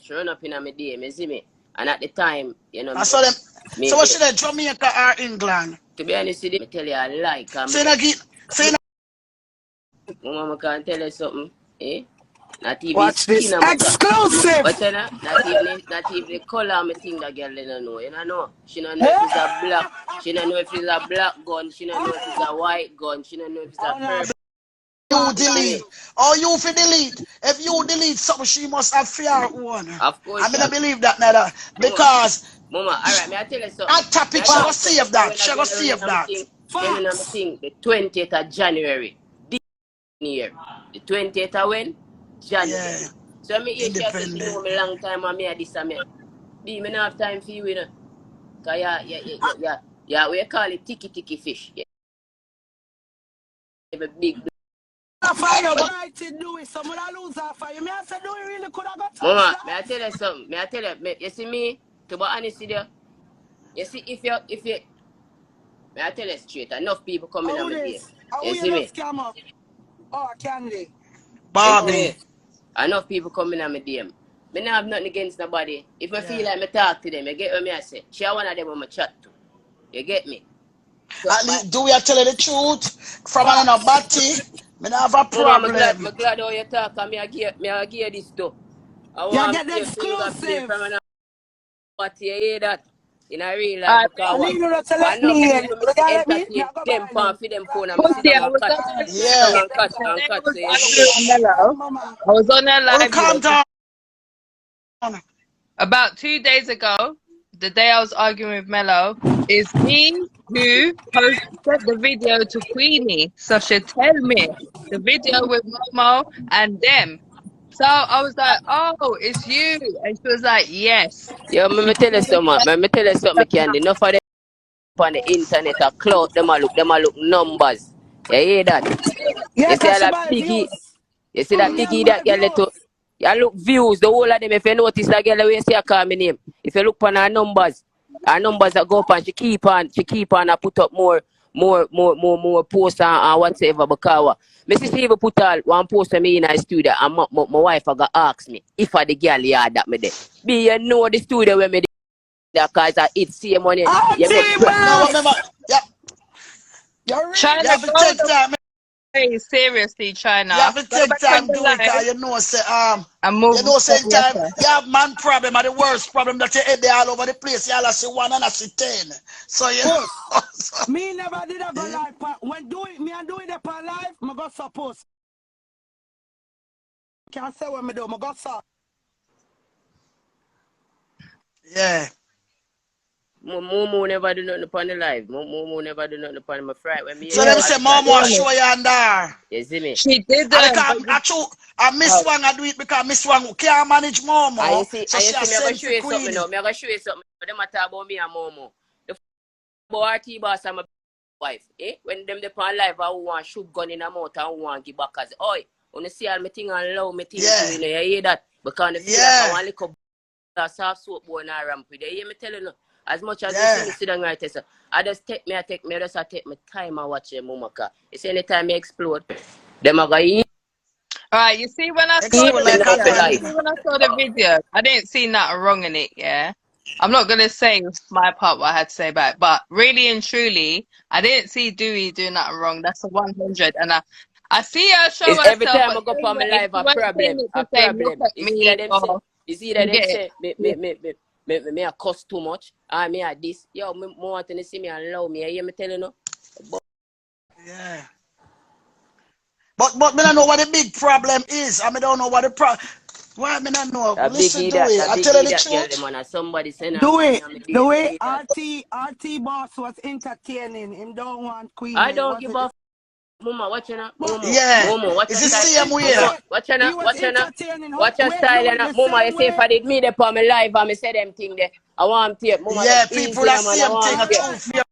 She run up in my DM, you see me? And at the time, you know. I saw them. So what should I, Jamaica or England? To be honest with you, I tell you I like. Say Mama can't tell you something, eh? Not even Watch this exclusive. But you know, not even the color of my thing that girl don't know. You know, she don't know if it's a black. She don't know if it's a black gun. She don't know if it's a white gun. She don't know if it's a purple. You delete. Or you fi delete. If you delete something, she must have fear one. Of course. I don't believe that neither. Because Mama, alright, may I tell you something? that topic, she must save that. She must save that. The 20th of January. This year. The 20th of when? January. Yeah. So me here she said she know me long time and me a this and me. Me not have time for you, you know. Cause yeah, we call it tiki fish. Yeah. Have a big Mama, may I tell you something? May I tell you, you see me, to be honest with you, you see if you may I tell you straight, enough people coming on here. You see me? Oh, candy. Bobby. Enough people coming on my DM. Me not have nothing against nobody. If I feel like me talk to them, you get what me I say. She one of them when I chat to. You get me? So, at least, do we tell you the truth? From another body, me not have a problem. I'm glad how you talk and me I give you this too. I want get the exclusive. From another body, you hear that? In a real life, because I need you to let me in. Them pan for them phone and I was on a live about 2 days ago. The day I was arguing with Mello, is me who posted the video to Queenie. So she tell me the video with Momo and them. So I was like, oh, it's you. And she was like, yes. Yo, let me tell you something, Candy. Enough of them on the internet are clout, them a look numbers. You hear that? Yeah, you see that piggy? You see that piggy that girl to you look views, the whole of them. If you notice that girl way say I call me name. If you look on her numbers that go up and she keep on and put up more posts and whatever because Mrs. Steve put all one post of me in a studio and my wife got ask me if I the girl yard that me there. Be you know the studio where me there because it's same money. You make no, remember, China, you have to take time. Hey, seriously, China. You have to take time to do it. You know, say you know, same time you have man problem and the worst problem that you head there all over the place. You all see 1 and I see 10. So you know. Me never did a go live. When me and doing the per live, I got suppose. Can't say what me do. I got so. Yeah. Momo never do nothing upon the live. Momo never do nothing upon my fright. When me so them say Momo show you and there. You see me? She did that. I miss one, I do it because Miss One can't manage Momo. I see, so I see me show you something now. Me show you something. Them talk about me and Momo. The RT boss and my wife. When them upon live, I want shoot gun in a mouth and want give back as oi. When you see all my thing and love me thing, you know, you hear that? Because the feel like I want to lick up soft soap boy and a ramp with you. You hear me telling you? As much as you see me sit down right there, so I just take my time and watch them, Mumaka. You see, anytime you explode, them are going. Alright, you see when I saw the video, I didn't see nothing wrong in it, yeah. I'm not gonna say my part what I had to say about it, but really and truly, I didn't see Dewey doing nothing wrong. That's a 100, and I see her show herself. Every time I go on my live, a problem. You see that they say me a cost too much. Me a this. Yo, me want to see me and love me. You hear me telling you? Yeah. But me don't know what the big problem is. I don't know what the problem. Why me not know? Listen to it. I tell you the truth. Somebody send the way RT boss was entertaining. Him don't want Queen. I don't give a Mama, watch you now. Yeah. Momo, watch it's your the style. same way. Watch you now. Watch your style. And Mama, you say if I did me there for my live and me say them thing there. I want tape. Mama, yeah, people that same thing.